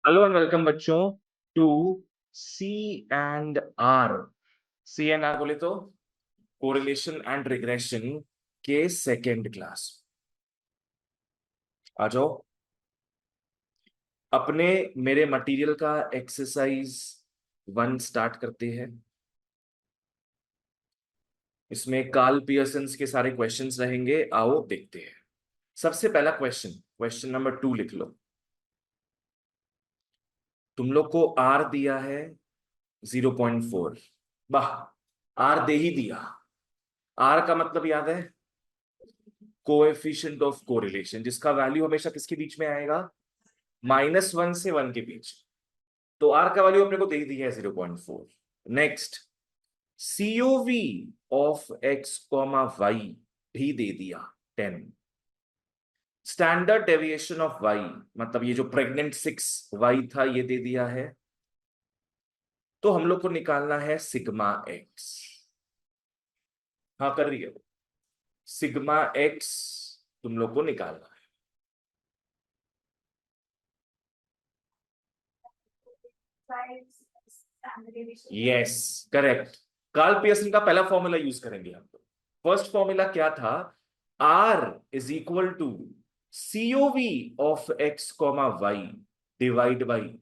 Hello and welcome बच्चों to C and R. C and R बोले तो correlation and regression के second class. आ जाओ अपने मेरे मटेरियल का एक्सरसाइज 1 स्टार्ट करते हैं। इसमें कार्ल पियर्सन्स के सारे क्वेश्चंस रहेंगे, आओ देखते हैं। सबसे पहला क्वेश्चन, क्वेश्चन नंबर 2 लिख लो। तुम लोग को आर दिया है 0.4। वाह, आर दे ही दिया। आर का मतलब याद है, कोएफिशिएंट ऑफ कोरिलेशन, जिसका वैल्यू हमेशा किसके बीच में आएगा, -1 से 1 के बीच। तो आर का वैल्यू अपने को दे दी है 0.4। Next, COV of x comma y भी दे दिया 10। स्टैंडर्ड डेविएशन ऑफ वाई, मतलब ये जो प्रेग्नेंट 6 वाई था ये दे दिया है। तो हम लोग को निकालना है सिग्मा एक्स। हाँ कर रही है, सिग्मा एक्स तुम लोग को निकालना है। Yes, correct. कार्ल पियर्सन का पहला फॉर्मूला यूज करेंगे हम लोग। फर्स्ट फॉर्मूला क्या था, r is equal to COV of x comma y divide by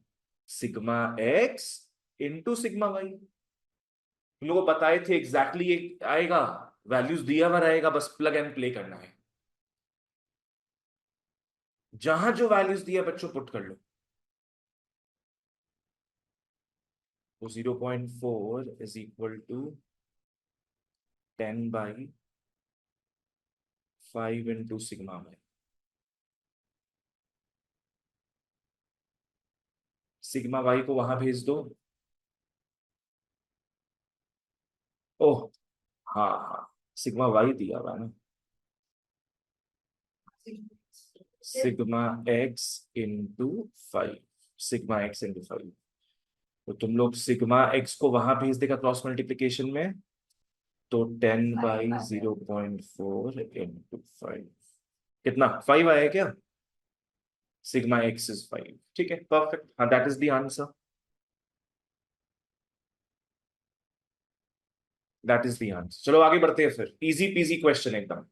sigma x into sigma y. तुम लोगों को बताए थे एग्जैक्टली ये आएगा, वैल्यूज दिया हुआ रहेगा, बस प्लग एंड प्ले करना है। जहां जो वैल्यूज दिया बच्चों पुट कर लो। तो 0.4 is equal to 10/5 into sigma y. Sigma y को वहां भेज दो। ओह, हाँ हाँ, सिग्मा वाई दिया हुआ है ना, sigma x into 5। Sigma x into 5। तो तुम लोग सिग्मा एक्स को वहां भेज देगा क्रॉस मल्टीप्लीकेशन में। तो 10/0.4 इंटू 5 कितना, 5 आया क्या? Sigma x is 5। ठीक है, परफेक्ट। हाँ, that is the answer. That is the answer. चलो आगे बढ़ते हैं फिर। इजी पीजी क्वेश्चन एकदम।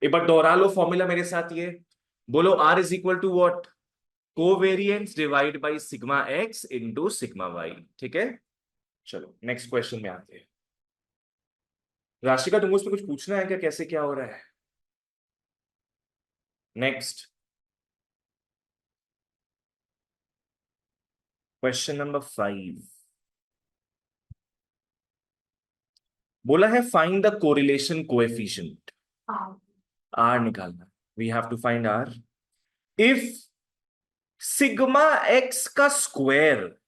एक बार दोहरा लो फॉर्मूला मेरे साथ, ये बोलो, r is equal to what, covariance divide by sigma x into sigma y. ठीक है, चलो नेक्स्ट क्वेश्चन में आते हैं। राशिका, तुमको उसमें कुछ पूछना है क्या, कैसे क्या हो रहा है? नेक्स्ट, क्वेश्चन नंबर 5 बोला है find the correlation coefficient. R निकालना, we have to find r. If sigma x का स्क्वायर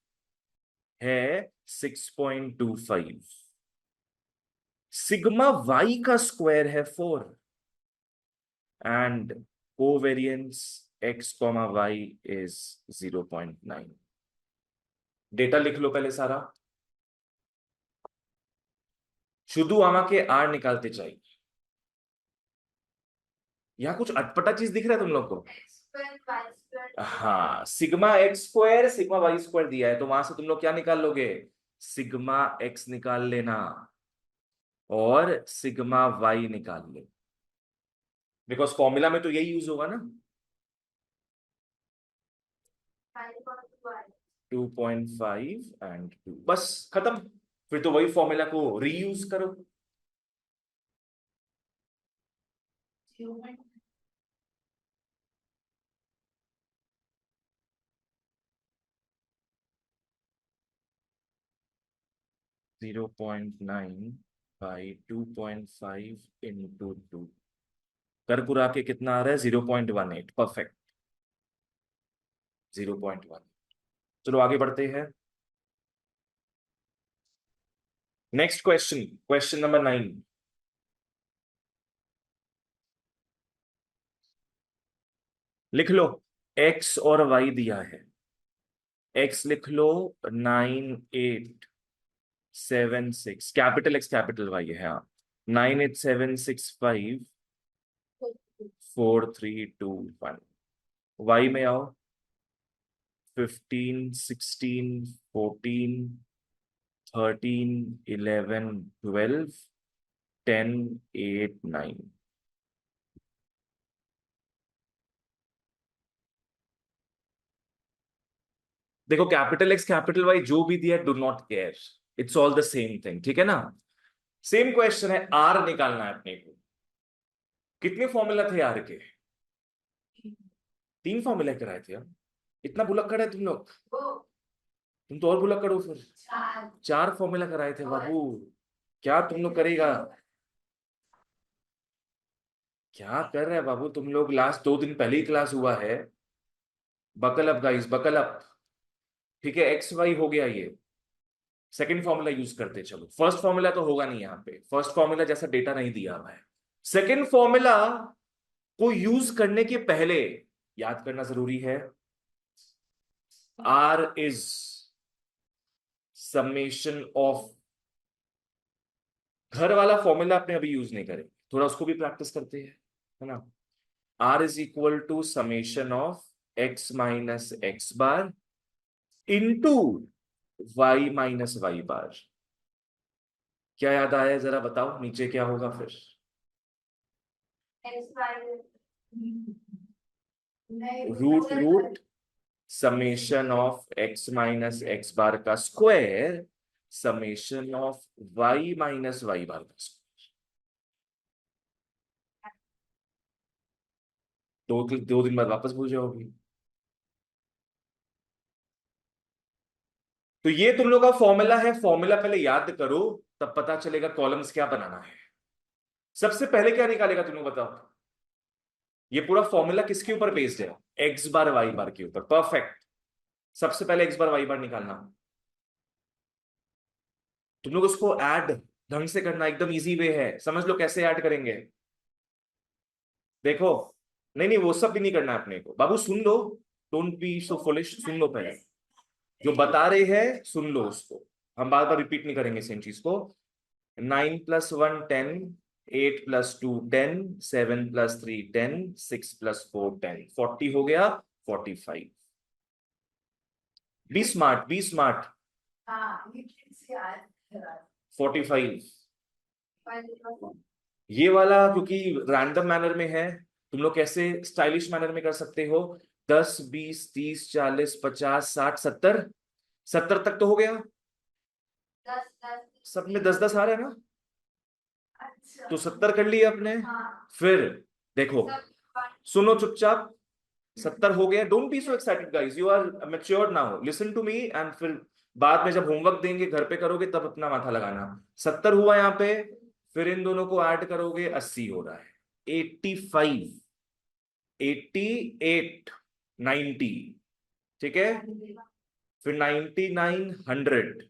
है 6.25, सिग्मा वाई का स्क्वायर है 4, and covariance x comma y is 0.9। Data लिख लो पहले सारा। शुद्धू आमा के आर निकालते चाहिए। यहाँ कुछ अटपटा चीज दिख रहा है तुम लोग को? हाँ, sigma x square sigma y square दिया है, तो वहां से तुम लोग क्या निकाल लोगे, सिग्मा एक्स निकाल लेना और सिग्मा वाई निकाल ले, बिकॉज फॉर्मूला में तो यही यूज होगा ना। 2.5 एंड 2, बस खत्म। फिर तो वही फॉर्मूला को रीयूज करो। 0.9/2.5 इंटू 2 कर पुरा के कितना आ रहा है, 0.18। परफेक्ट, 0.1। चलो आगे बढ़ते हैं। Next question, question number 9। लिख लो, एक्स और वाई दिया है। एक्स लिख लो 9876, कैपिटल एक्स कैपिटल वाई है, हाँ। 98765 4321। वाई में आओ, 15, 16, 14, 13, 11, 12, 10, 8, 9। देखो कैपिटल एक्स कैपिटल वाई जो भी दिया, do not care, it's all the same thing, ठीक है ना। सेम क्वेश्चन है, आर निकालना है अपने को। कितने फॉर्मूला थे आर के? 3 फॉर्मूला कराए थे हम। इतना भुलक्कड़ है तुम लोग, तुम तो और भुलक्कड़ हो फिर। 4 फॉर्मूला कराए थे बाबू। क्या तुम लोग करेगा, क्या कर रहे हैं बाबू तुम लोग? लास्ट 2 दिन पहले ही क्लास हुआ है। Buckle up guys, buckle up. ठीक है, एक्स वाई हो गया ये। सेकंड फॉर्मूला यूज करते चलो। फर्स्ट फॉर्मूला तो होगा नहीं यहाँ पे, फर्स्ट फॉर्मूला जैसा डेटा नहीं दिया हुआ है। सेकंड फॉर्मूला को यूज करने के पहले याद करना जरूरी है, आर इज समेशन ऑफ। घर वाला फॉर्मूला अपने अभी यूज नहीं करें, थोड़ा उसको भी प्रैक्टिस करते हैं, है ना। R is equal to summation of x minus x bar into y minus y bar. क्या याद आया जरा बताओ, नीचे क्या होगा फिर? Root root summation of x minus x bar का square summation of y minus y bar का स्क्वायर। 2 दिन बाद वापस भूल जाओगी। तो ये तुम लोग का फॉर्मूला है, फॉर्मूला पहले याद करो, तब पता चलेगा कॉलम्स क्या बनाना है। सबसे पहले क्या निकालेगा तुम लोग बताओ? ये पूरा फॉर्मूला किसके ऊपर बेस्ड है? एक्स बार वाई बार के ऊपर, परफेक्ट। सबसे पहले एक्स बार वाई बार निकालना। तुम लोग उसको ऐड ढंग से करना, एकदम इजी वे है, समझ लो कैसे ऐड करेंगे। देखो, नहीं नहीं वो सब भी नहीं करना है अपने को बाबू, सुन लो। डोंट बी सो फुलिश, सुन लो पहले। जो बता रहे हैं सुन लो उसको, हम बार बार रिपीट नहीं करेंगे सेम चीज को। 9 + 1 10, 8 + 2 10, 7 + 3 10, 6 + 4 10, 40 हो गया, 45। Be smart, be smart. 45। ये वाला क्योंकि रैंडम मैनर में है, तुम लोग कैसे स्टाइलिश मैनर में कर सकते हो? 10 20 30 40 50 60 70। 70 तक तो हो गया, सब में 10 10 आ रहा है ना, तो 70 कर लिया आपने। फिर देखो, सुनो चुपचाप। 70 हो गया, don't be so excited guys, you are mature now, listen to me and फिर बाद में जब होमवर्क देंगे घर पे करोगे तब अपना माथा लगाना। 70 हुआ यहाँ पे, फिर इन दोनों को ऐड करोगे 80 हो रहा है। 85, 88, 90, ठीक है। फिर 99, 100,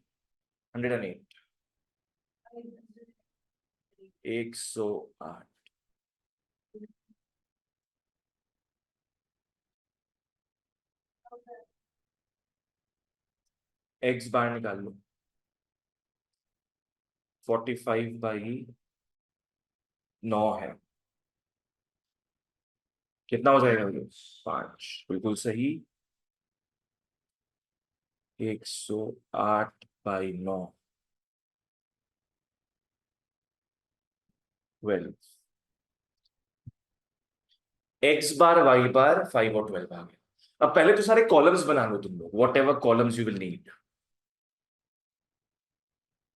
108, 108। एक्स बार निकाल लो। 45/9 है, कितना हो जाएगा ये? 5, बिल्कुल सही। 108/9, 12। एक्स बार वाई बार 5 और 12 आ गया। अब पहले तो सारे कॉलम्स बना लो तुम लोग, whatever columns you will need.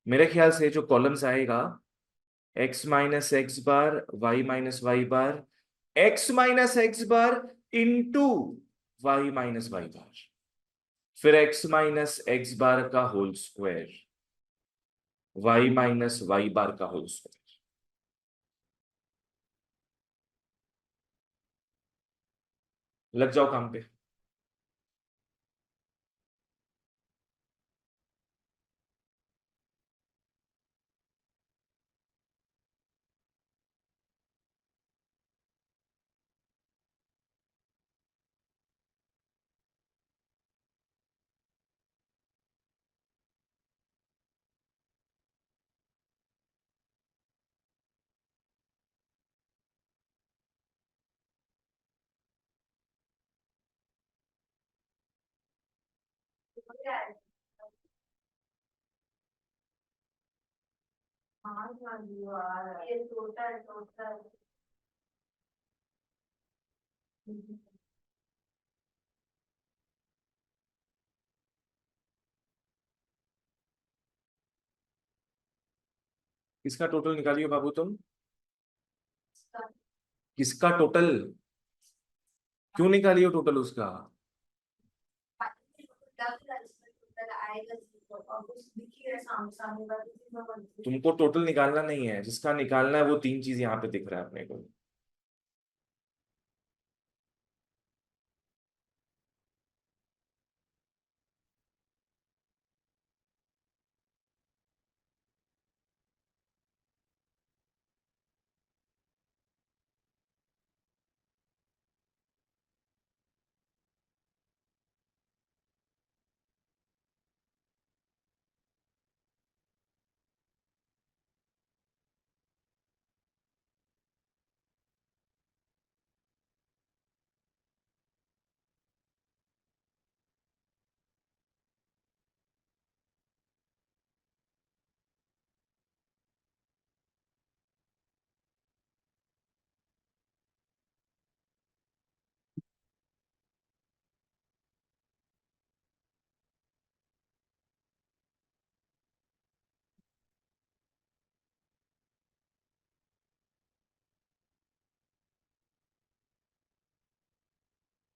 मेरे ख्याल से जो कॉलम्स आएगा, x minus x bar, y minus y bar, x minus x bar into y minus y bar, फिर एक्स माइनस एक्स बार का whole square, y minus y bar का whole square. लग जाओ काम पे। किसका टोटल निकालियो बाबू तुम? किसका टोटल? क्यों निकालियो टोटल उसका? तुमको टोटल निकालना नहीं है, जिसका निकालना है वो तीन चीज यहाँ पे दिख रहा है अपने को।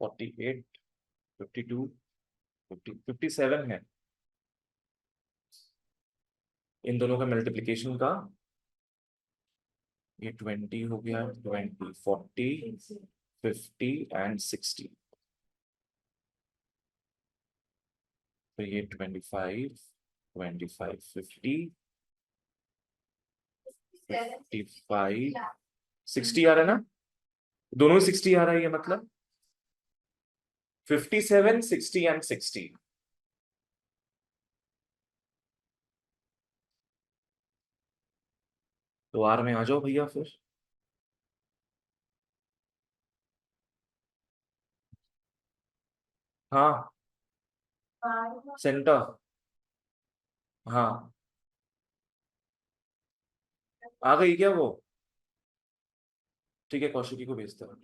फोर्टी एट, 52, 57 है इन दोनों का मल्टीप्लीकेशन का। ये 20 हो गया, 20, 40, 50 एंड 60। तो ये 25, 25, 50, 55, 60 आ रहा है ना? दोनों 60 आ रहा है, ये मतलब 57, 60 एंड 60। तो आर में आ जाओ भैया फिर। हाँ, सेंटर। हाँ, आ गई क्या वो? ठीक है, कौशिकी को भेजता हूँ।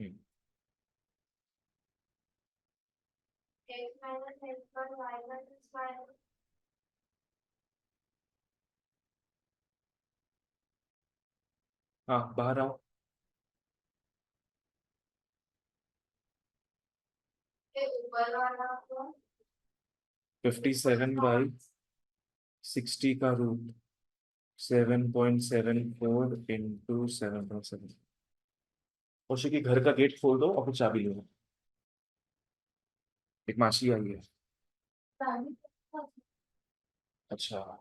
हम्म, हाँ, बाहर आओ। 57/60 का रूट 7.74 इंटू 7.7। कौशिकी, घर का गेट खोल दो और फिर चाबी लो। एक मासी आई है। अच्छा,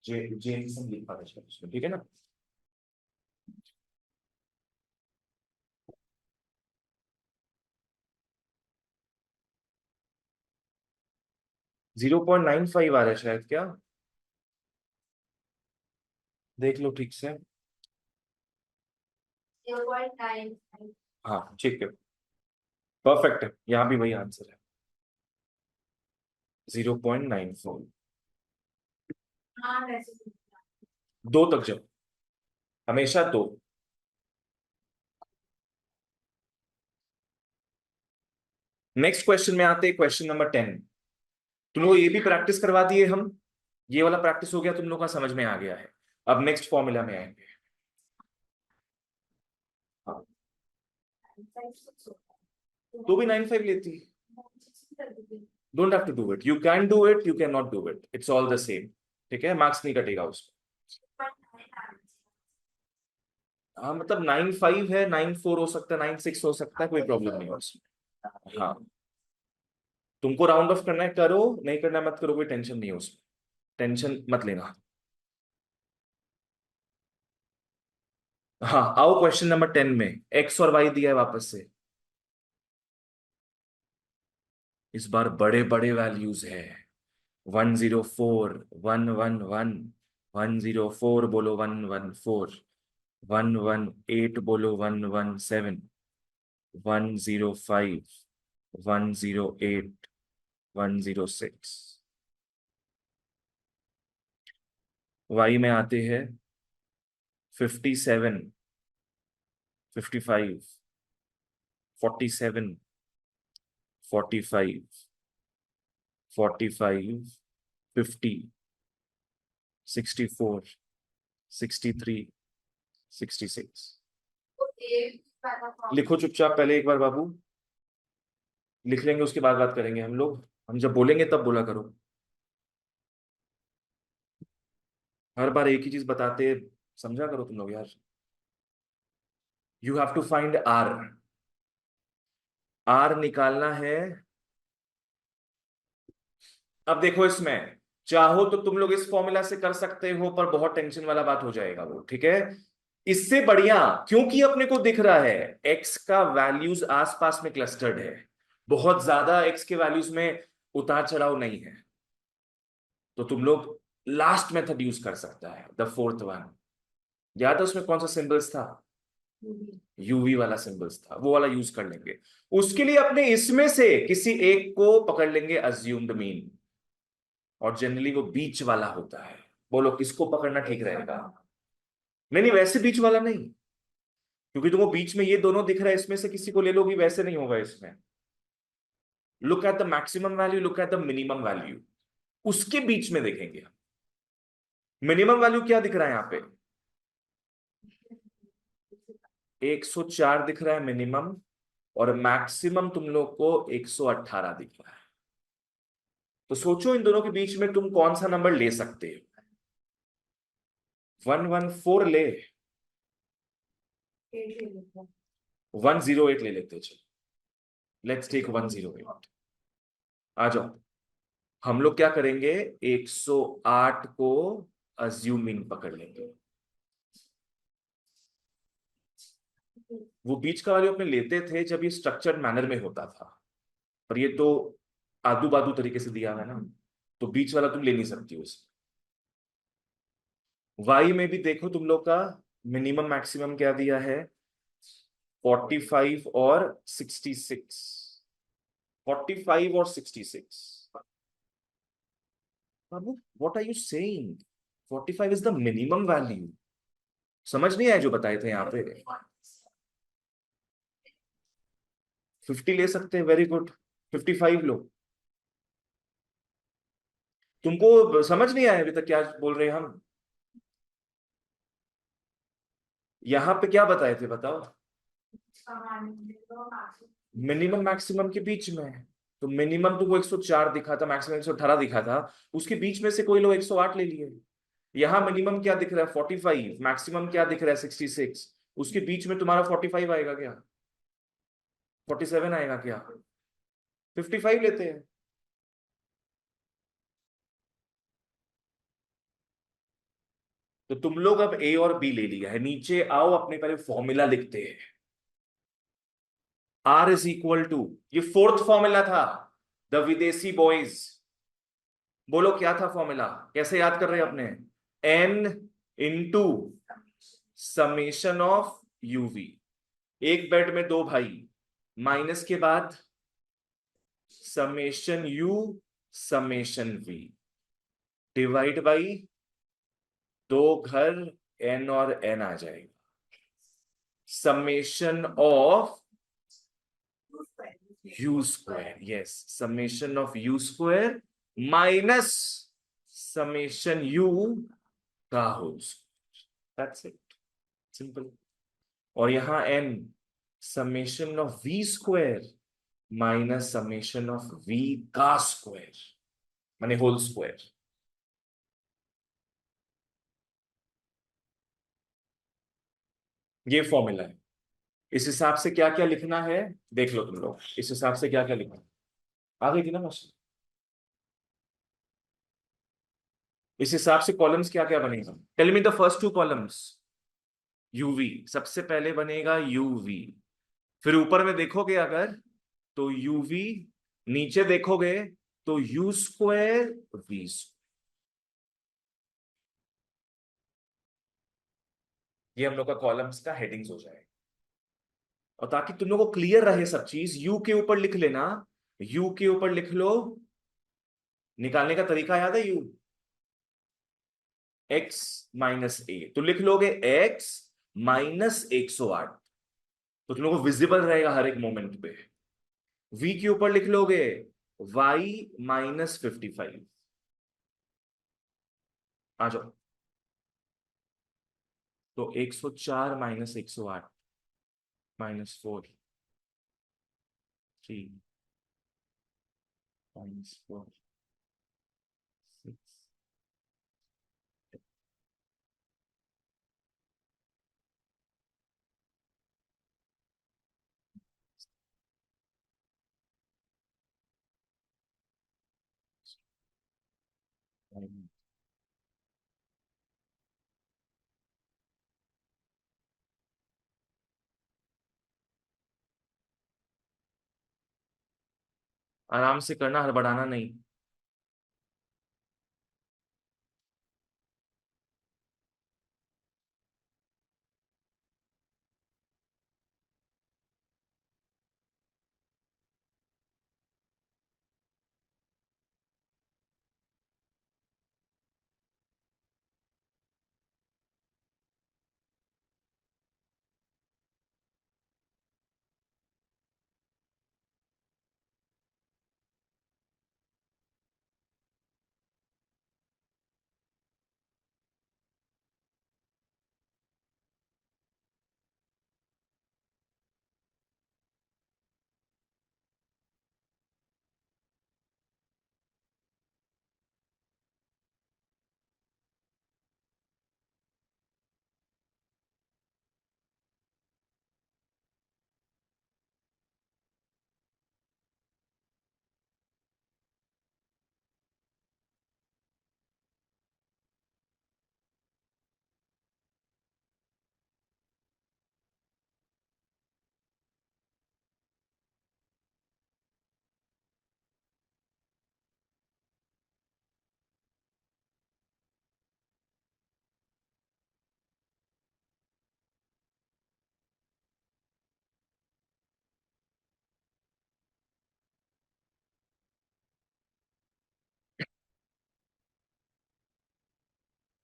जेम्सन लिखा है शायद उसमें, ठीक है ना? 0.95 आ रहा है शायद, क्या? देख लो ठीक से। हाँ, ठीक है, परफेक्ट है, यहाँ भी वही आंसर है। 0.94। दो तक जाओ, हमेशा दो। नेक्स्ट क्वेश्चन में आते हैं, क्वेश्चन नंबर 10। तुम लोग ये भी प्रैक्टिस करवा दिए हम। ये वाला प्रैक्टिस हो गया, तुम लोग का समझ में आ गया है। अब नेक्स्ट फॉर्मूला में आएंगे। हाँ, तो भी 95 लेती। Don't have to do it, you can do it, you can not do it, it's all the same. ठीक है, मार्क्स नहीं कटेगा उसमें। हाँ, मतलब 95 है, 94 हो सकता है, 96 हो सकता है, कोई प्रॉब्लम नहीं है उसमें। हाँ, तुमको राउंड ऑफ करना है करो, नहीं करना है मत करो, कोई टेंशन नहीं है उसमें। टेंशन मत लेना। हाँ, आओ क्वेश्चन नंबर 10 में। एक्स और वाई दिया है वापस से। इस बार बड़े बड़े वैल्यूज है। 104, 111, 104 बोलो, 114, 118 बोलो, 117, 105, 108, 106। वाई में आते हैं 57, 55, 47, 45, 45, 50, 64, 63, 66। लिखो चुपचाप पहले एक बार बाबू, लिख लेंगे उसके बाद बात करेंगे हम लोग। हम जब बोलेंगे तब बोला करो। हर बार एक ही चीज बताते समझा करो तुम लोग यार। You have to find r. R निकालना है। अब देखो इसमें, चाहो तो तुम लोग इस फॉर्मूला से कर सकते हो, पर बहुत टेंशन वाला बात हो जाएगा वो, ठीक है। इससे बढ़िया, क्योंकि अपने को दिख रहा है एक्स का वैल्यूज आसपास में क्लस्टर्ड है, बहुत ज्यादा एक्स के वैल्यूज में उतार चढ़ाव नहीं है, तो तुम लोग लास्ट मेथड यूज कर सकता है, द फोर्थ वन। याद है उसमें कौन सा सिंबल्स था? यूवी वाला सिंबल्स था, वो वाला यूज कर लेंगे। उसके लिए अपने इसमें से किसी एक को पकड़ लेंगे अज्यूम्ड मीन, और जनरली वो बीच वाला होता है। बोलो किसको पकड़ना ठीक रहेगा? नहीं नहीं, वैसे बीच वाला नहीं, क्योंकि तुमको बीच में ये दोनों दिख रहा है, इसमें से किसी को ले लोगी, वैसे नहीं होगा इसमें। Look at the maximum value, look at the minimum value, उसके बीच में देखेंगे हम। मिनिमम वैल्यू क्या दिख रहा है यहाँ पे? 104 दिख रहा है मिनिमम, और मैक्सिमम तुम लोग को 118 दिख रहा है। तो सोचो इन दोनों के बीच में तुम कौन सा नंबर ले सकते हो? 114 ले, 108 ले लेते, चलो लेट्स टेक 108। आ जाओ, हम लोग क्या करेंगे, 108 को अज्यूमिंग पकड़ लेंगे। वो बीच का वैल्यू अपने लेते थे जब ये स्ट्रक्चर्ड मैनर में होता था, पर ये तो आदू बादू तरीके से दिया है ना, तो बीच वाला तुम ले नहीं सकती हो इसमें। वाई में भी देखो तुम लोग का मिनिमम मैक्सिमम क्या दिया है, 45 और 66। 45 और 66। बाबू what are you saying? 45 is the minimum value. समझ नहीं आया जो बताए थे यहाँ पे? 50 ले सकते हैं, वेरी गुड, 55 लो। तुमको समझ नहीं आया अभी तक क्या बोल रहे हैं हम? यहाँ पे क्या बताए थे बताओ? मिनिमम मैक्सिमम के बीच में है। तो मिनिमम तुमको 104 दिखा था, मैक्सिमम 118 दिखा था, उसके बीच में से कोई लोग 108 ले लिए। यहाँ मिनिमम क्या दिख रहा है, 45, मैक्सिमम क्या दिख रहा है, 66। उसके बीच में तुम्हारा 45 आएगा क्या? 47 आएगा क्या? 55 लेते हैं। तो तुम लोग अब ए और बी ले लिया है, नीचे आओ अपने पहले फॉर्मूला लिखते हैं। आर इज इक्वल टू, ये फोर्थ फॉर्मूला था, द विदेशी बॉयज। बोलो क्या था फॉर्मूला, कैसे याद कर रहे हैं अपने? N into summation of u v. एक बेड में दो भाई, माइनस के बाद summation u summation v, divide by दो घर एन और एन आ जाएगा, summation of u square, yes, summation of u square minus summation u का whole square, that's it, simple. और यहां n, summation of v square minus summation of v का स्क्वायर, माने होल स्क्वायर। ये फॉर्मूला है। इस हिसाब से क्या क्या लिखना है देख लो तुम लोग, इस हिसाब से क्या क्या लिखना है। आ गई थी ना मशीन? इस हिसाब से कॉलम्स क्या क्या बनेगा, tell me the first two columns. UV सबसे पहले बनेगा, यूवी, फिर ऊपर में देखोगे अगर तो यूवी, नीचे देखोगे तो यू स्क्वायर वी। ये हम लोग का कॉलम्स का हेडिंग्स हो जाएगा। और ताकि तुम लोगों को क्लियर रहे सब चीज, यू के ऊपर लिख लेना, यू के ऊपर लिख लो, निकालने का तरीका याद है, यू एक्स माइनस ए, तो लिख लोगे एक्स माइनस 108, तो तुम लोगों को विजिबल रहेगा हर एक मोमेंट पे। वी के ऊपर लिख लोगे वाई माइनस 55, आ जाओ, तो 104 माइनस 108 -4, 3 -4, 6, आराम से करना, हड़बड़ाना नहीं।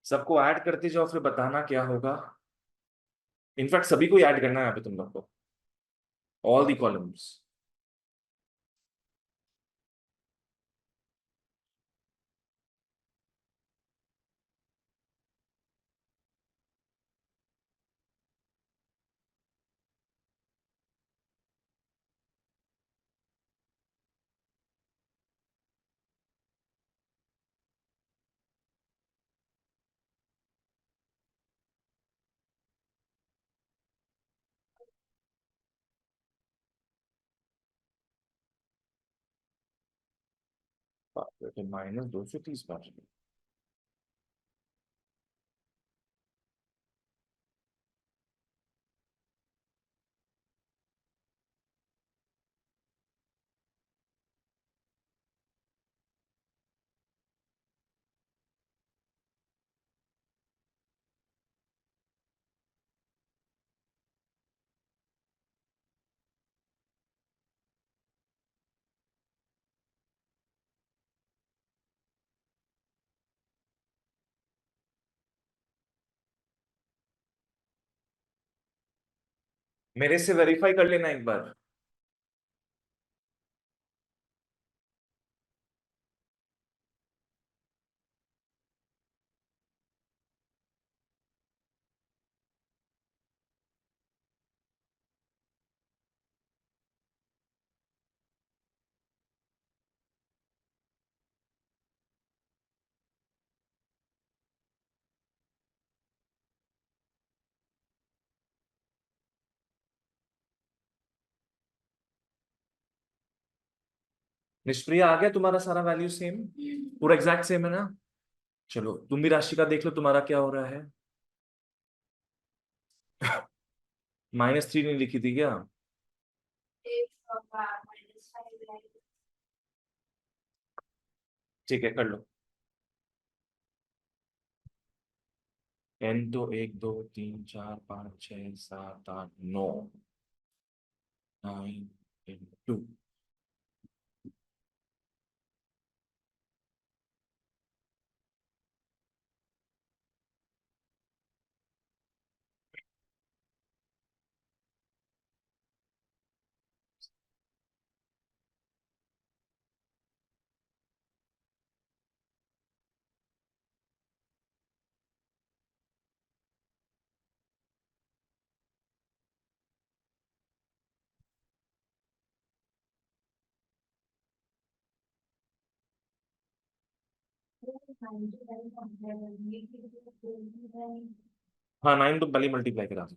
सबको ऐड करते जाओ, फिर बताना क्या होगा। इनफैक्ट सभी को ऐड करना है यहाँ पे तुम लोग को, ऑल दी कॉलम्स। -230 बार। मेरे से वेरीफाई कर लेना एक बार। निष्प्रिय आ गया तुम्हारा सारा वैल्यू सेम, पूरा एग्जैक्ट सेम है ना। चलो तुम भी राशि का देख लो तुम्हारा क्या हो रहा है। -3 नहीं लिखी थी क्या? ठीक है कर लो। n तो 1 2 3 4 5 6 7 8 9, 9 into। हाँ 9 तो पहले मल्टीप्लाई करा दो।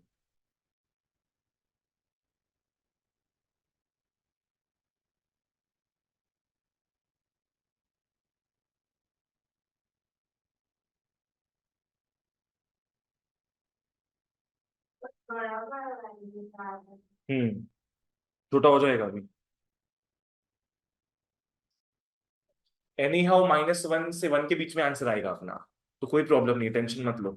छोटा हो जाएगा अभी। एनी हाउ -1 से 1 के बीच में आंसर आएगा अपना, तो कोई प्रॉब्लम नहीं, टेंशन मत लो।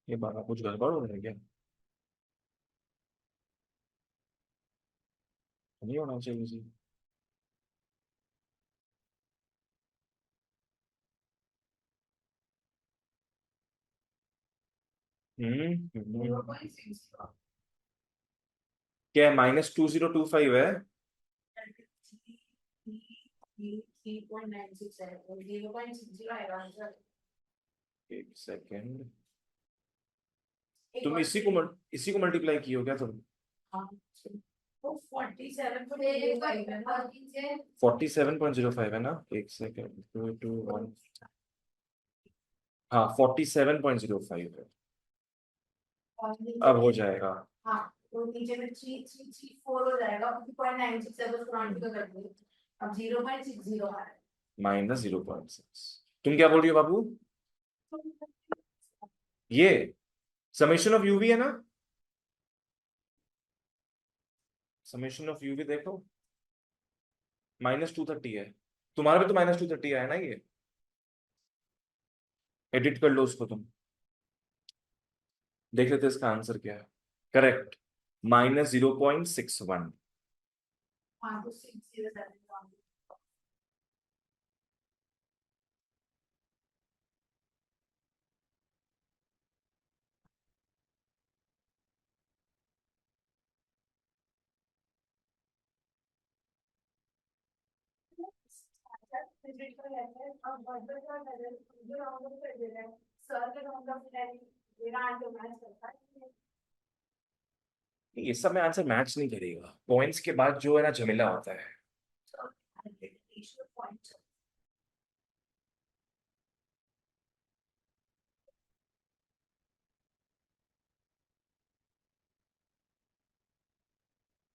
ये बाबा कुछ गड़बड़ हो रहा है क्या? नहीं होना चाहिए जी। क्या है, -2025 है? एक सेकेंड, तुम इसी को मल्टीप्लाई की हो क्या तुम? 47.05 है ना, एक सेकेंड, 2 2 1। हाँ 47.05 है। अब हो जाएगा। -0.6। तुम क्या बोल रही हो बाबू? ये समेशन ऑफ यूवी है ना? समेशन ऑफ यूवी देखो, -230 है। तुम्हारा भी तो -230 आया ना ये। एडिट कर लो उसको तुम, देख लेते हैं इसका आंसर क्या है। करेक्ट, -0.61। ये सब में आंसर मैच नहीं करेगा, पॉइंट्स के बाद जो है ना झमेला होता है।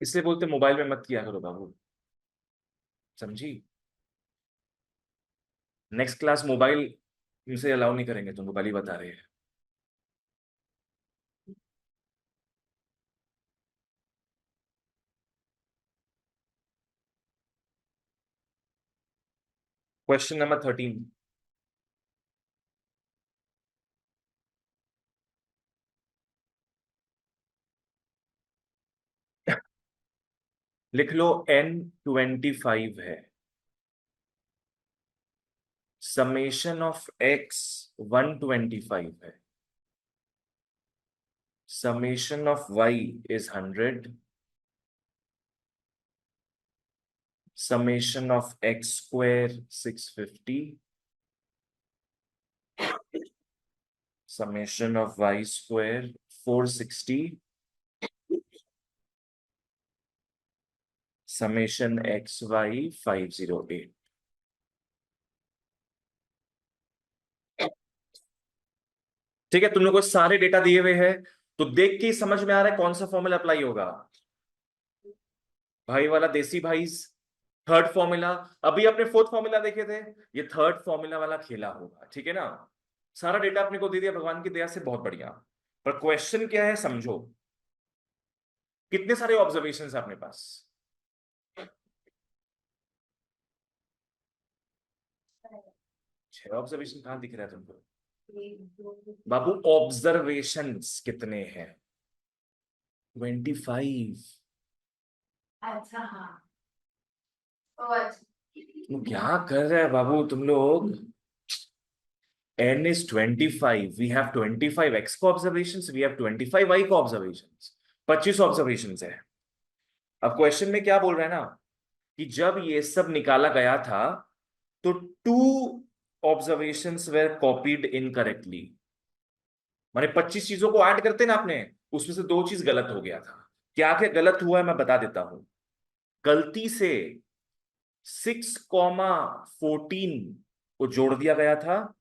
इसलिए बोलते मोबाइल में मत किया करो बाबू, समझी? नेक्स्ट क्लास मोबाइल इनसे अलाउ नहीं करेंगे, तुमको पहले ही बता रहे हैं। Question number 13। लिख लो N25 है। समेशन ऑफ x 125 है, summation of y is 100, summation of x square 650, summation of y square 460, summation xy 508। ठीक है, तुम लोग को सारे डेटा दिए हुए हैं, तो देख के ही समझ में आ रहा है कौन सा फॉर्मूला अप्लाई होगा। भाई वाला देसी भाई, थर्ड फॉर्मूला। अभी अपने फोर्थ फॉर्मूला देखे थे, ये थर्ड फॉर्मूला वाला खेला होगा, ठीक है ना। सारा डेटा अपने को दे दिया भगवान की दया से, बहुत बढ़िया। पर क्वेश्चन क्या है समझो, कितने सारे ऑब्जर्वेशन है अपने पास? 6 ऑब्जर्वेशन कहां दिख रहा है तुमको बाबू? ऑब्जर्वेशंस कितने हैं? 25। अच्छा हाँ। ओ अच्छा। तुम क्या कर रहे हैं बाबू तुम लोग? n is 25, we have 25 x को ऑब्जर्वेशंस, we have 25 y को ऑब्जर्वेशंस, 25 ऑब्जर्वेशंस है। अब क्वेश्चन में क्या बोल रहा है ना, कि जब ये सब निकाला गया था तो 2 ऑब्जर्वेशंस वेर कॉपीड इनकरेक्टली। माने 25 चीजों को ऐड करते ना आपने, उसमें से 2 चीज गलत हो गया था। क्या क्या गलत हुआ है मैं बता देता हूं। गलती से 6,14 को जोड़ दिया गया था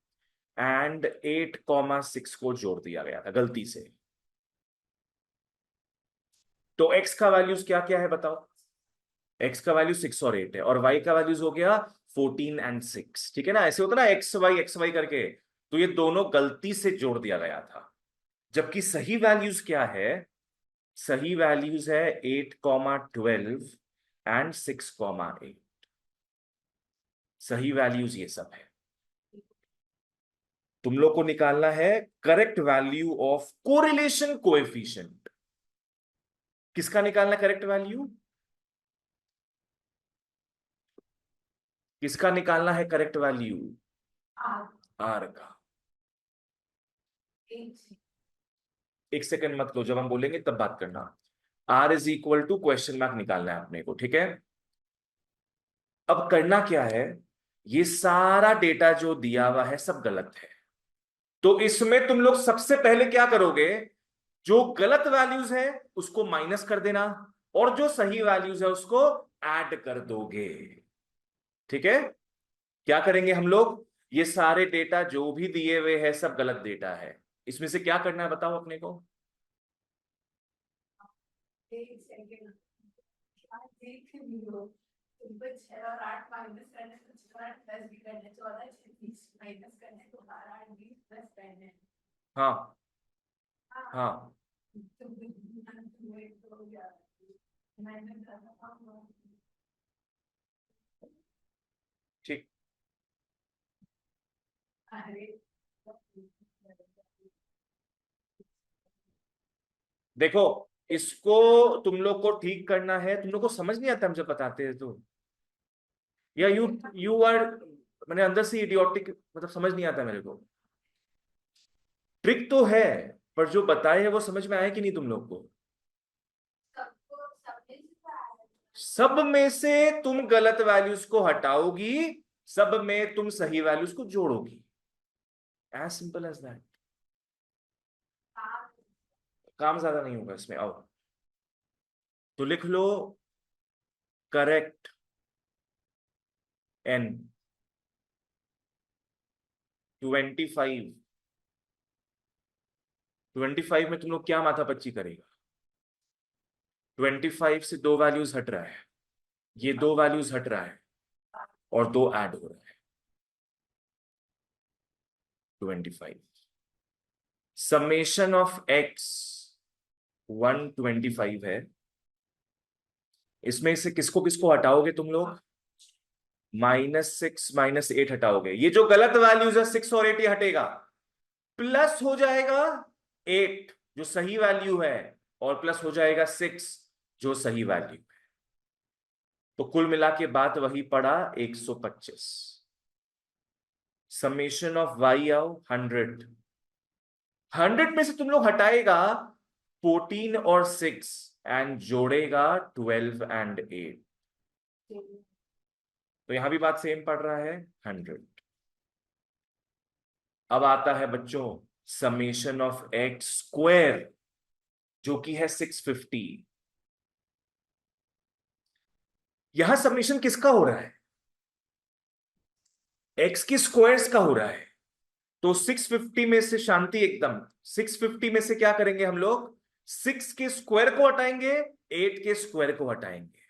एंड 8,6 को जोड़ दिया गया था गलती से। तो x का वैल्यूज क्या क्या है बताओ? x का वैल्यू 6 और 8 है, और y का वैल्यूज हो गया 14 एंड 6। ठीक है ना, ऐसे होता ना एक्स वाई करके। तो ये दोनों गलती से जोड़ दिया गया था, जबकि सही वैल्यूज क्या है? सही वैल्यूज है 8,12 एंड 6,8। सही वैल्यूज ये सब है। तुम लोग को निकालना है correct value of correlation coefficient. किसका निकालना करेक्ट वैल्यू? किसका निकालना है करेक्ट वैल्यू? आर। आर का। एक से। एक सेकंड मत लो, जब हम बोलेंगे तब बात करना। R is equal to question mark निकालना है अपने को, ठीक है। अब करना क्या है, ये सारा डेटा जो दिया हुआ है सब गलत है, तो इसमें तुम लोग सबसे पहले क्या करोगे? जो गलत वैल्यूज है उसको माइनस कर देना, और जो सही वैल्यूज है उसको ऐड कर दोगे। ठीक है, क्या करेंगे हम लोग? ये सारे डेटा जो भी दिए हुए हैं सब गलत डेटा है, इसमें से क्या करना है बताओ अपने को? एक सेकंड। आप देख भी लो। तुमको 6 और 8 माइनस करने तो 6 और 8 प्लस भी करने, 14 26 माइनस करने तो 12 8 20 प्लस करने। हाँ हाँ। हाँ, तो तुम्हें तो हो गया। मैंने कहा ठीक। अरे देखो, इसको तुम लोग को ठीक करना है, तुम लोग को समझ नहीं आता हम जब बताते हैं तो, या यू यू आर, मैंने अंदर से इडियोटिक, मतलब समझ नहीं आता मेरे को। ट्रिक तो है, पर जो बताए है वो समझ में आया कि नहीं तुम लोग को? सबको सबने सिखाया। सब में से तुम गलत वैल्यूज को हटाओगी, सब में तुम सही वैल्यूज को जोड़ोगी, एज सिंपल एज दैट। काम ज्यादा नहीं होगा इसमें। आओ तो लिख लो करेक्ट n 25। 25 में तुम लोग क्या माथापच्ची करेगा? 25 से 2 वैल्यूज हट रहा है, ये 2 वैल्यूज हट रहा है, और 2 ऐड हो रहा है। 25 समेशन ऑफ x 125 है। इसमें से किसको किसको हटाओगे तुम लोग? -6 -8 हटाओगे, ये जो गलत वैल्यूज है 6 और 8 ये हटेगा, प्लस हो जाएगा 8 जो सही वैल्यू है, और प्लस हो जाएगा 6 जो सही वैल्यू है। तो कुल मिला के बात वही पड़ा 125। समेशन ऑफ वाई आओ 100, 100 में से तुम लोग हटाएगा 14 और 6 एंड जोड़ेगा 12 एंड 8, तो यहां भी बात सेम पड़ रहा है 100। अब आता है बच्चों समेशन ऑफ एक्स स्क्वायर जो कि है 650। यहां समेशन किसका हो रहा है? एक्स की स्क्वायर्स का हो रहा है। तो 650 में से शांति एकदम, 650 में से क्या करेंगे हम लोग? 6 के स्क्वायर को हटाएंगे, 8 के स्क्वायर को हटाएंगे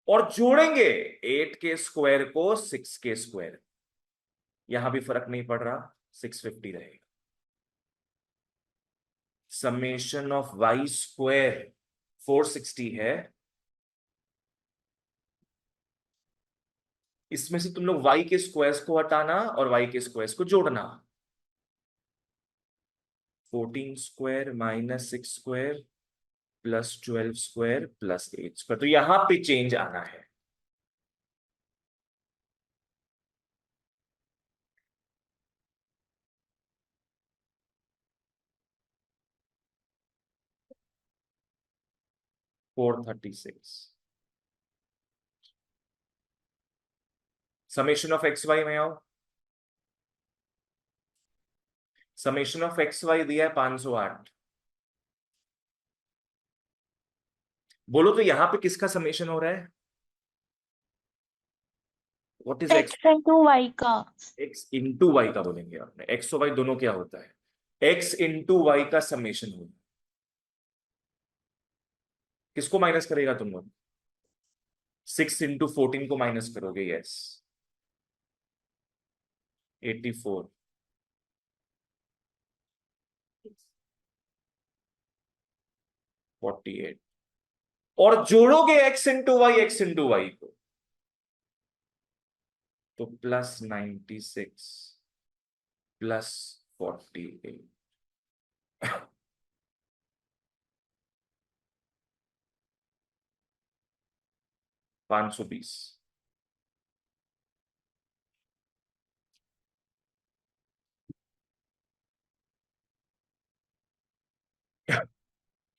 और जोड़ेंगे 8 के स्क्वायर को 6 के स्क्वायर। यहां भी फर्क नहीं पड़ रहा, 650 रहेगा। समेशन ऑफ वाई स्क्वायर 460 है। इसमें से तुम लोग y के स्क्वायर्स को हटाना और y के स्क्वायर्स को जोड़ना। 14 square minus 6 square plus 12 square plus 8 square, तो यहां पे चेंज आना है। For 36 summation of x y में आओ। समेशन ऑफ एक्स वाई दिया है 508। बोलो तो यहां पे किसका समेशन हो रहा है? What is x? X into y का। एक्स इंटू वाई का बोलेंगे आपने, एक्स और वाई दोनों क्या होता है? एक्स इंटू वाई का समेशन होगा। किसको माइनस करेगा तुम लोग? 6 इंटू 14 को माइनस करोगे, यस 84 48 और जोड़ोगे एक्स इंटू वाई को, तो प्लस 96 प्लस 48 520।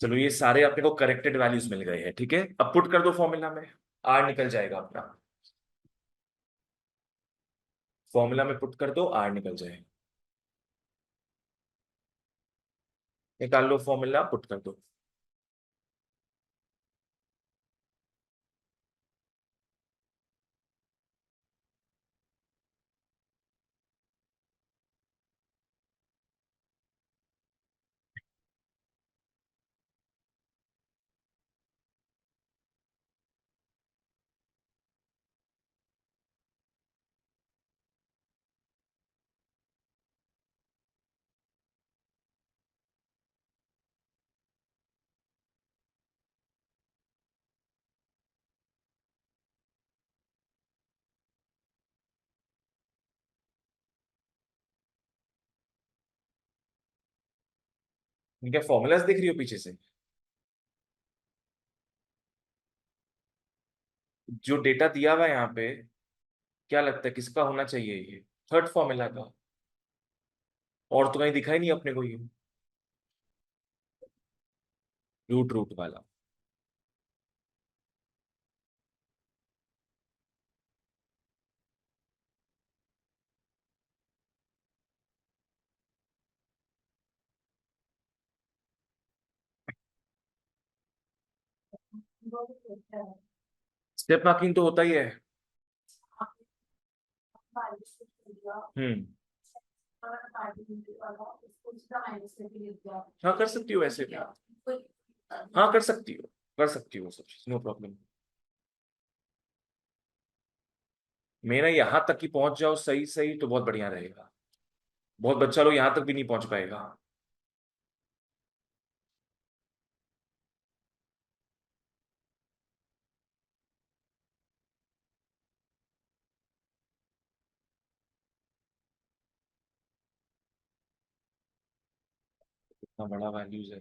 चलो ये सारे अपने को करेक्टेड वैल्यूज मिल गए हैं, ठीक है। अब पुट कर दो फॉर्मूला में, आर निकल जाएगा अपना। फॉर्मूला में पुट कर दो, आर निकल जाएगा। निकाल लो फॉर्मूला, पुट कर दो। इनके फॉर्मूलाज देख रही हो पीछे से? जो डेटा दिया हुआ है यहाँ पे, क्या लगता है किसका होना चाहिए? ये थर्ड फॉर्मूला का। और तो कहीं दिखाई नहीं अपने को ये रूट रूट वाला। स्टेप मार्किंग तो होता ही है। हम्म। हाँ कर सकती हो ऐसे भी। हाँ कर सकती हो, कर सकती हो सब चीज, नो प्रॉब्लम। मेरा यहाँ तक ही पहुंच जाओ सही सही तो बहुत बढ़िया रहेगा। बहुत बच्चा लोग यहाँ तक भी नहीं पहुंच पाएगा। इतना बड़ा वैल्यूज है।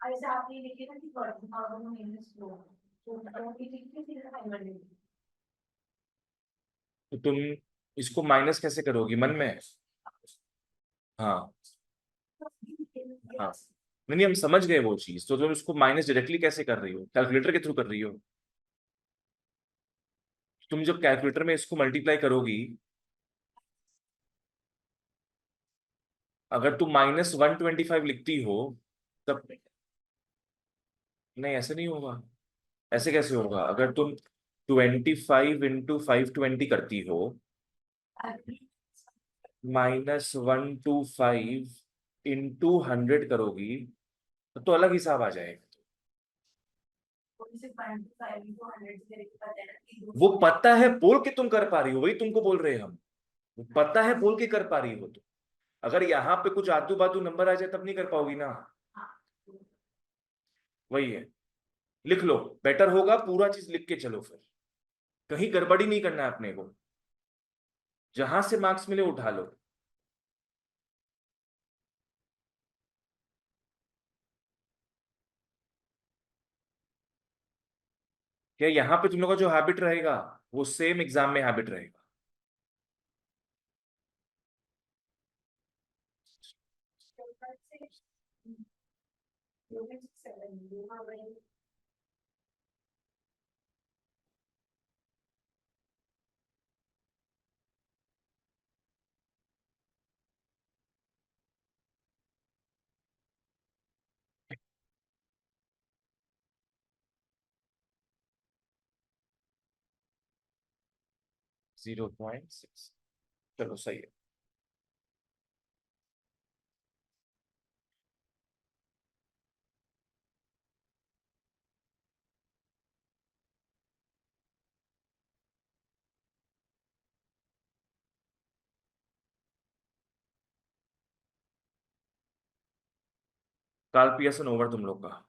ऐसे आपने लिखे ना कि 40,000 माइनस 4, तो ये लिख के फिर टाइमर ले तो तुम इसको माइनस कैसे करोगी मन में? हाँ हाँ, नहीं नहीं, हम समझ गए वो चीज। तो तुम इसको माइनस डायरेक्टली कैसे कर रही हो? कैलकुलेटर के थ्रू कर रही हो? तुम जब कैलकुलेटर में इसको मल्टीप्लाई करोगी, अगर तुम -125 लिखती हो तब, नहीं ऐसे नहीं होगा। ऐसे कैसे होगा? अगर तुम 25 × 520 करती हो, -125 × 100 करोगी, तो अलग हिसाब आ जाएगा। वो पता है बोल के तुम कर पा रही हो, वही तुमको बोल रहे हैं हम। वो पता है बोल के कर पा रही हो तुम। अगर यहाँ पे कुछ आदू बादू नंबर आ जाए तब नहीं कर पाओगी ना। वही है। लिख लो, बेटर होगा पूरा चीज लिख के चलो फिर। कहीं गड़बड़ी नहीं करना है अपने को। जहां से मार्क्स मिले उठा लो। क्या यहाँ पे तुम लोग का जो हैबिट रहेगा वो सेम एग्जाम में हैबिट रहेगा? लो। 0.6, चलो सही है। काल पियर्सन ओवर तुम लोग का।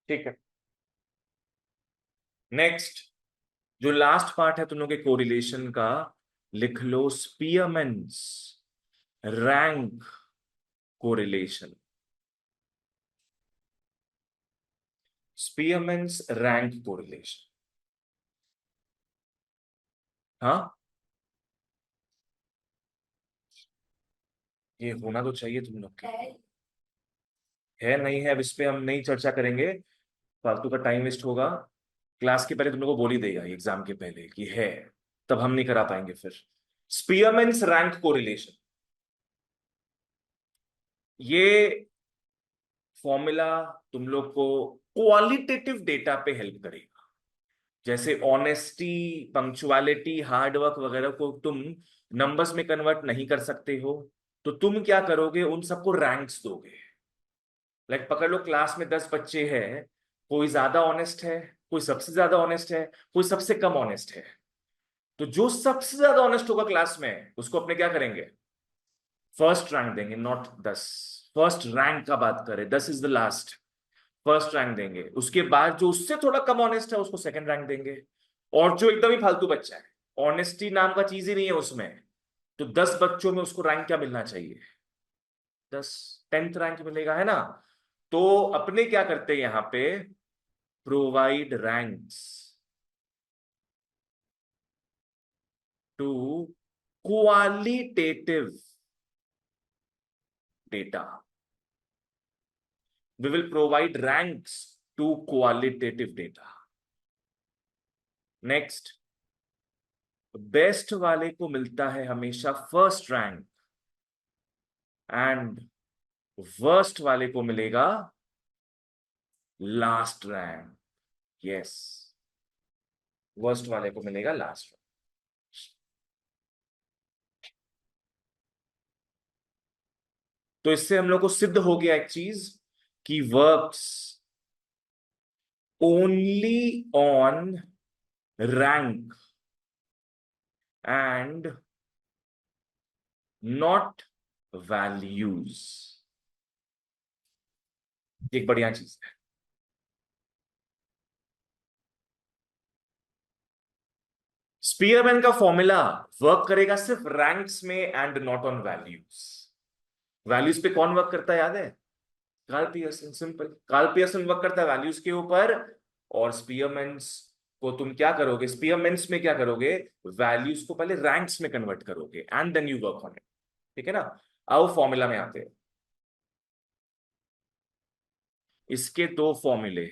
ठीक है। नेक्स्ट, जो लास्ट पार्ट है तुम लोग के कोरिलेशन का, लिख लो Spearman's rank correlation. Spearman's rank correlation. हाँ, ये होना तो चाहिए तुम लोग के। है नहीं है, अब इस पे हम नहीं चर्चा करेंगे, फालतू का टाइम वेस्ट होगा। क्लास के पहले तुम लोग को बोल ही देगा एग्जाम के पहले कि है, तब हम नहीं करा पाएंगे फिर। स्पीयरमैन्स रैंक कोरिलेशन, ये फॉर्मूला तुम लोग को क्वालिटेटिव डेटा पे हेल्प करेगा। जैसे ऑनेस्टी, पंक्चुअलिटी, हार्ड वर्क वगैरह को तुम नंबर्स में कन्वर्ट नहीं कर सकते हो, तो तुम क्या करोगे, उन सबको रैंक्स दोगे। लाइक पकड़ लो, क्लास में 10 बच्चे हैं, कोई ज्यादा ऑनेस्ट है, कोई सबसे ज्यादा ऑनेस्ट है, कोई सबसे कम ऑनेस्ट है। तो जो सबसे ज्यादा ऑनेस्ट होगा क्लास में उसको अपने क्या करेंगे, फर्स्ट रैंक देंगे। नॉट 10, फर्स्ट रैंक का बात करें, 10 is the last. First rank देंगे, उसके बाद जो उससे थोड़ा कम ऑनेस्ट है उसको सेकंड रैंक देंगे। और जो एकदम ही फालतू बच्चा है, ऑनेस्टी नाम का चीज ही नहीं है उसमें, तो 10 बच्चों में उसको रैंक क्या मिलना चाहिए, 10, 10th रैंक मिलेगा, है ना। तो अपने क्या करते हैं यहां पे, provide ranks to qualitative data. We will provide ranks to qualitative data. Next, best वाले को मिलता है हमेशा फर्स्ट रैंक, एंड वर्स्ट वाले को मिलेगा लास्ट रैंक। यस, वर्स्ट वाले को मिलेगा लास्ट रैंक। तो इससे हम लोग को सिद्ध हो गया एक चीज, कि works only on rank and not values। एक बढ़िया चीज है। स्पीयरमैन का फॉर्मूला वर्क करेगा सिर्फ रैंक्स में and not on values. Values पे कौन वर्क करता है याद है? Karl Pearson. Simple, Karl Pearson work करता है वैल्यूज के ऊपर। और स्पीयरमैन्स को तुम क्या करोगे, स्पीयरमैन्स में क्या करोगे, वैल्यूज को पहले रैंक्स में कन्वर्ट करोगे and then you work on it. ठीक है ना? अब फॉर्मूला में आते हैं। इसके दो फॉर्मूले।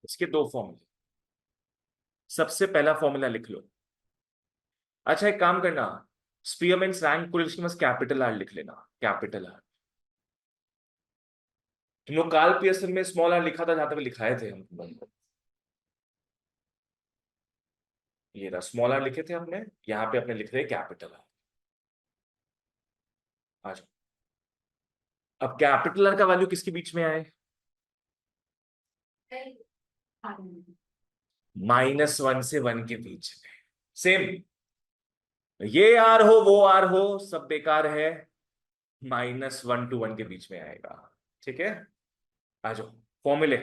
इसके दो फॉर्मूले। सबसे पहला फॉर्मूला लिख लो। अच्छा एक काम करना, स्पीयरमैन्स रैंक को लिखने में कैपिटल आर लिख लेना, कैपिटल आर। तुम लोग कार्ल पियर्सन में स्मॉल आर लिखा था, जहां तक लिखाए थे हम। ये रहा स्मॉल आर लिखे थे हमने, यहां पे अपने लिख रहे कैपिटल आर। आ जाओ। अब कैपिटल आर का वैल्यू किसके बीच में आए? -1 से 1 के बीच में। सेम, ये आर हो वो आर हो सब बेकार है, -1 to 1 के बीच में आएगा। ठीक है? आ जाओ फॉर्मूले।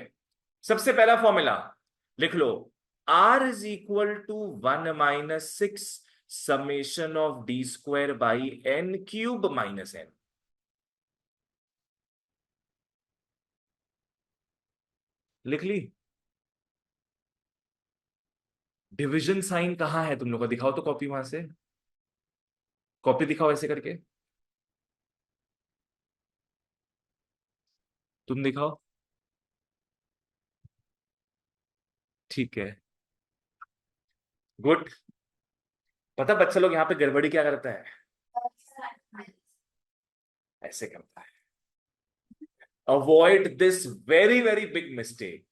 सबसे पहला फॉर्मूला लिख लो, R is equal to 1 - 6 summation of d square by n cube minus n। लिख ली? डिविजन साइन कहां है तुम लोग का? दिखाओ तो कॉपी, वहां से कॉपी दिखाओ ऐसे करके, तुम दिखाओ। ठीक है, गुड। पता बच्चा लोग यहाँ पे गड़बड़ी क्या करता है? ऐसे करता है। Avoid this very very big mistake.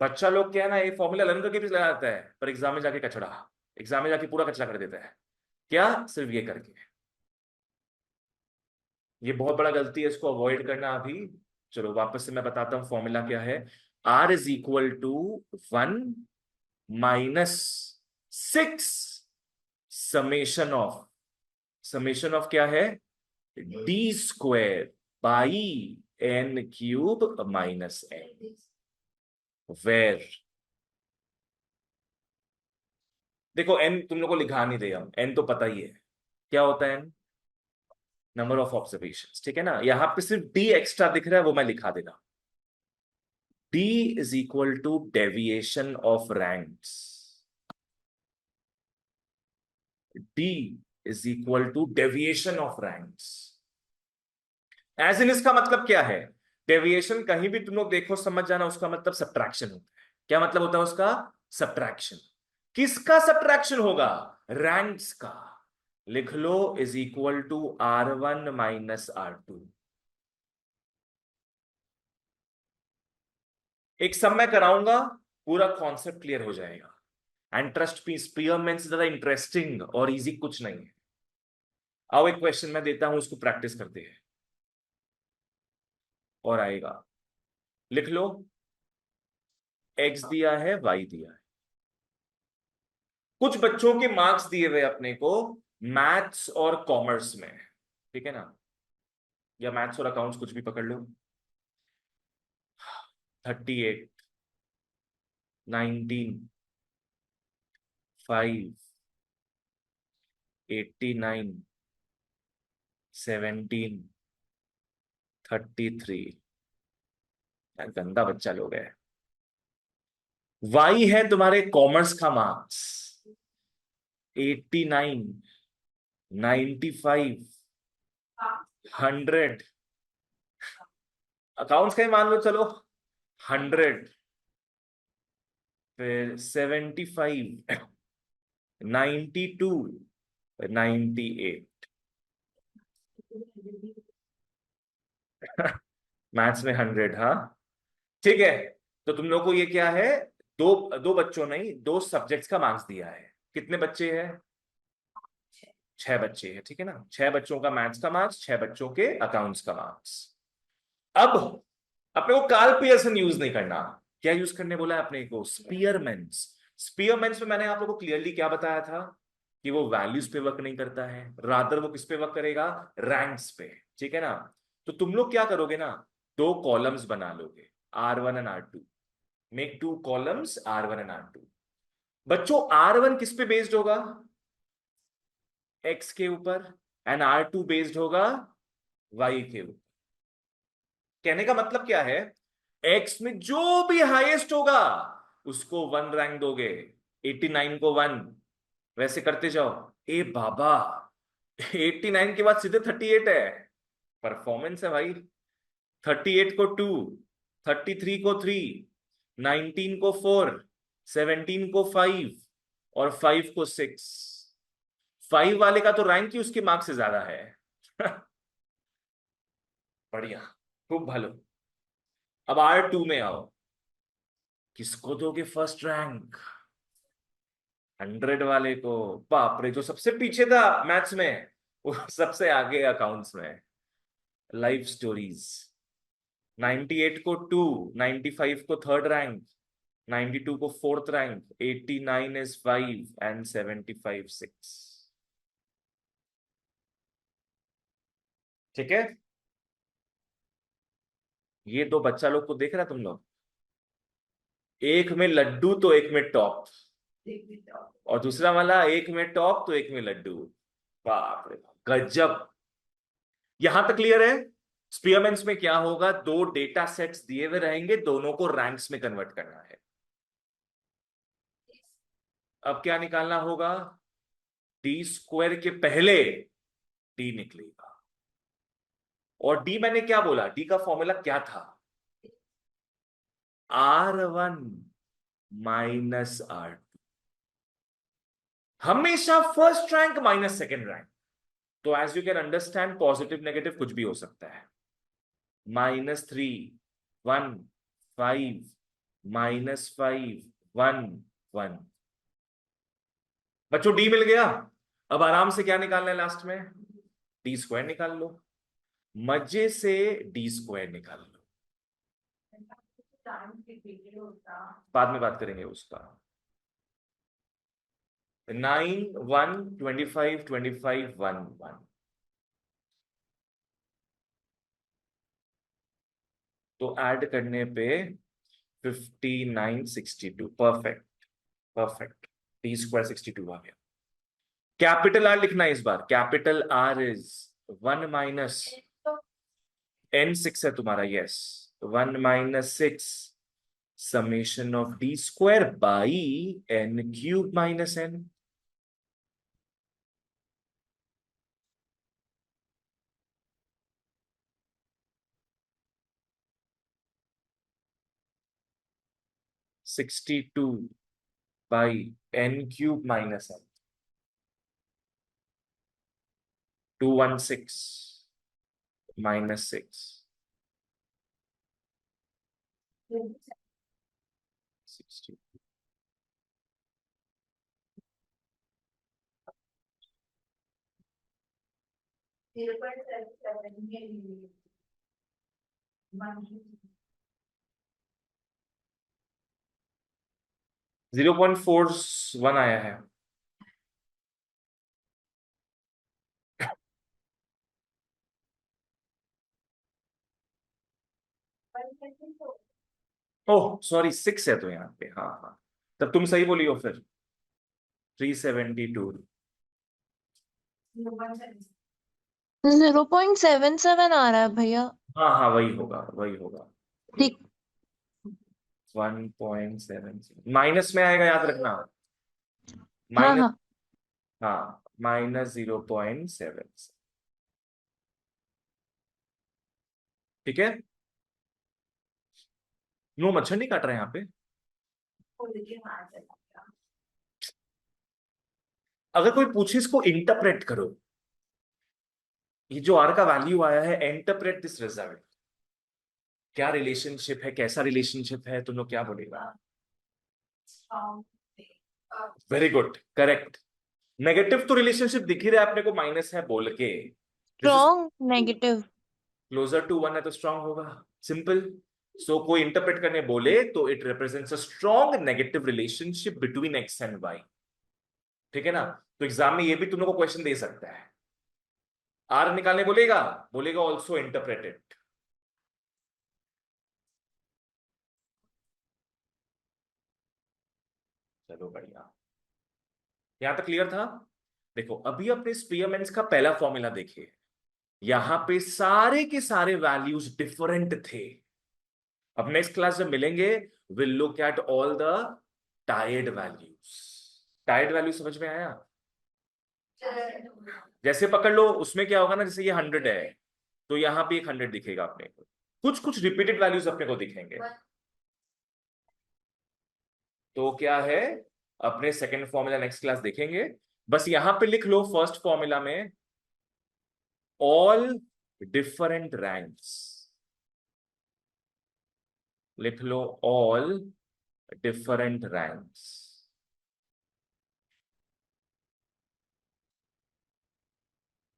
बच्चा लोग क्या है ना, ये फॉर्मूला लर्न करके भी लगाता है, पर एग्जाम में जाके कचड़ा, एग्जाम में जाके पूरा कचरा कर देता है। क्या? सिर्फ ये करके। ये बहुत बड़ा गलती है, इसको अवॉइड करना अभी। चलो वापस से मैं बताता हूं फॉर्मूला क्या है। R is equal to 1 - 6 summation of क्या है, d square by n cube minus n। Where, देखो n तुम लोग को लिखा नहीं देगा, n तो पता ही है क्या होता है n, नंबर ऑफ ऑब्जर्वेशंस। ठीक है ना? यहां पे सिर्फ d एक्स्ट्रा दिख रहा है, वो मैं लिखा देना। d is equal to deviation of ranks. d is equal to deviation of ranks. As in इसका मतलब क्या है? डेविएशन कहीं भी तुम लोग देखो समझ जाना, उसका मतलब सब्ट्रैक्शन होता है। क्या मतलब होता है उसका? सब्ट्रैक्शन। किसका सब्ट्रैक्शन होगा? रैंक्स का। लिख लो is equal to R1 minus R2। एक सब मैं कराऊंगा, पूरा कॉन्सेप्ट क्लियर हो जाएगा। एंड ट्रस्ट मी, स्पीयरमैन से ज्यादा इंटरेस्टिंग और इजी कुछ नहीं है। आओ एक क्वेश्चन मैं देता हूं, उसको प्रैक्टिस करते हैं और आएगा। लिख लो, x दिया है, y दिया है। कुछ बच्चों के मार्क्स दिए हुए अपने को मैथ्स और कॉमर्स में। ठीक है ना? या मैथ्स और अकाउंट्स कुछ भी पकड़ लो। 38, 19, 5, 89, 17, 33। यार गंदा बच्चा लोग है। वाई है तुम्हारे कॉमर्स का मार्क्स 89, 95, 100। अकाउंट्स का ही मान लो चलो 100, फिर 75, 92, 98। मैथ्स में 100, हाँ। ठीक है, तो तुम लोग को ये क्या है, दो दो बच्चों नहीं, दो सब्जेक्ट्स का मार्क्स दिया है। कितने बच्चे हैं? 6 बच्चे हैं, ठीक है ना, 6 बच्चों का मैथ्स का मार्क्स, 6 बच्चों के अकाउंट्स का मार्क्स। अब अपने को कार्ल पियर्सन यूज नहीं करना। क्या यूज करने बोला है अपने को? स्पीयरमैन्स। स्पीयरमैन्स में मैंने आप लोगों को क्लियरली क्या बताया था कि वो वैल्यूज पे वर्क नहीं करता है, रादर वो किस पे वर्क करेगा? रैंक्स पे, ठीक है ना। तो तुम लोग क्या करोगे ना, 2 कॉलम्स बना लोगे, R1 and R2। Make 2 columns, R1 and R2। बच्चों R1 किस पे बेस्ड होगा? X के ऊपर। एंड R2 बेस्ड होगा Y के ऊपर। कहने का मतलब क्या है? एक्स में जो भी हाईएस्ट होगा उसको 1 रैंक दोगे, 89 को 1, वैसे करते जाओ। ए बाबा, 89 के बाद सीधे 38 है, परफॉर्मेंस है भाई। 38 को 2, 33 को 3, 19 को 4, 17 को 5 और 5 को 6। 5 वाले का तो रैंक ही उसके मार्क्स से ज्यादा है। बढ़िया, खूब भालो। अब R2 में आओ, किसको दोगे फर्स्ट रैंक? 100 वाले को। बाप रे, जो सबसे पीछे था मैथ्स में वो सबसे आगे अकाउंट्स में। Life stories. 98 को 2, 95 को थर्ड रैंक, 92 को फोर्थ रैंक, 89 इज 5 एंड 75 6। ठीक है, ये 2 बच्चा लोग को देख रहा तुम लोग, एक में लड्डू तो एक में टॉप, और दूसरा वाला एक में टॉप तो एक में लड्डू। बाप रे बाप, गजब। यहां तक क्लियर है? स्पीयरमैन्स में क्या होगा, 2 डेटा सेट्स दिए हुए रहेंगे, दोनों को रैंक्स में कन्वर्ट करना है। अब क्या निकालना होगा? डी स्क्वायर के पहले डी निकलेगा। और डी मैंने क्या बोला, डी का फॉर्मूला क्या था? R1 minus R2। हमेशा first rank minus second rank. तो as you can understand, positive negative कुछ भी हो सकता है। -3, 1, 5, -5, 1, 1। बच्चों डी मिल गया। अब आराम से क्या निकालना है लास्ट में? डी स्क्वायर निकाल लो, मजे से डी स्क्वायर निकाल लो। बाद में बात करेंगे उसका। 9, 1, 25, 25, 1, 1। तो ऐड करने पे 59, 62। Perfect, perfect. डी स्क्वायर 62 आ गया। कैपिटल आर लिखना है इस बार। Capital r is 1 minus n6 है तुम्हारा, yes. 1 minus 6 summation of d square by n cube minus n। (62 by n cube minus n). 216 minus 6, 60। Zero point four one आया है। ओह सॉरी, 6 है तो यहाँ पे, हाँ हाँ, तब तुम सही बोली हो फिर। 372। 0.77 आ रहा है भैया। हाँ हाँ, वही होगा, वही होगा। ठीक। 1.7 माइनस में आएगा, याद रखना। हाँ माइनस, हाँ। हाँ, -0.7। ठीक है। नो, मच्छर नहीं काट रहे हैं यहाँ पे। अगर कोई पूछे इसको इंटरप्रेट करो, ये जो आर का वैल्यू आया है, इंटरप्रेट दिस रिजल्ट। क्या रिलेशनशिप है, कैसा रिलेशनशिप है, तुम लोग क्या बोलेगा? Very good, correct. नेगेटिव तो रिलेशनशिप दिख ही रहा है अपने को, माइनस है बोल के। This is strong negative. Closer to one है तो स्ट्रांग होगा, सिंपल। सो कोई इंटरप्रेट करने बोले तो it represents a strong negative relationship between x and y. ठीक है ना? तो एग्जाम में ये भी तुम लोग को क्वेश्चन दे सकता है। आर निकालने बोलेगा, बोलेगा ऑल्सो इंटरप्रेटेड। चलो बढ़िया, यहां तक क्लियर था। देखो अभी अपने स्पीयरमैन्स का पहला फॉर्मूला देखिए, यहां पे सारे के सारे वैल्यूज डिफरेंट थे। अब नेक्स्ट क्लास जब मिलेंगे, will look at all the tired values. Tired value समझ में आया? जैसे पकड़ लो, उसमें क्या होगा ना, जैसे ये 100 है तो यहां पे एक 100 दिखेगा अपने को, कुछ कुछ रिपीटेड वैल्यूज अपने को दिखेंगे। तो क्या है, अपने सेकंड फॉर्मूला नेक्स्ट क्लास देखेंगे। बस यहां पे लिख लो फर्स्ट फॉर्मूला में ऑल डिफरेंट रैंक्स, लिख लो ऑल डिफरेंट रैंक्स।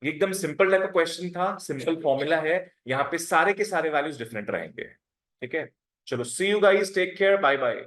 एकदम सिंपल टाइप का क्वेश्चन था, सिंपल फॉर्मूला है, यहाँ पे सारे के सारे वैल्यूज डिफरेंट रहेंगे। ठीक है, चलो see you guys, take care, bye bye.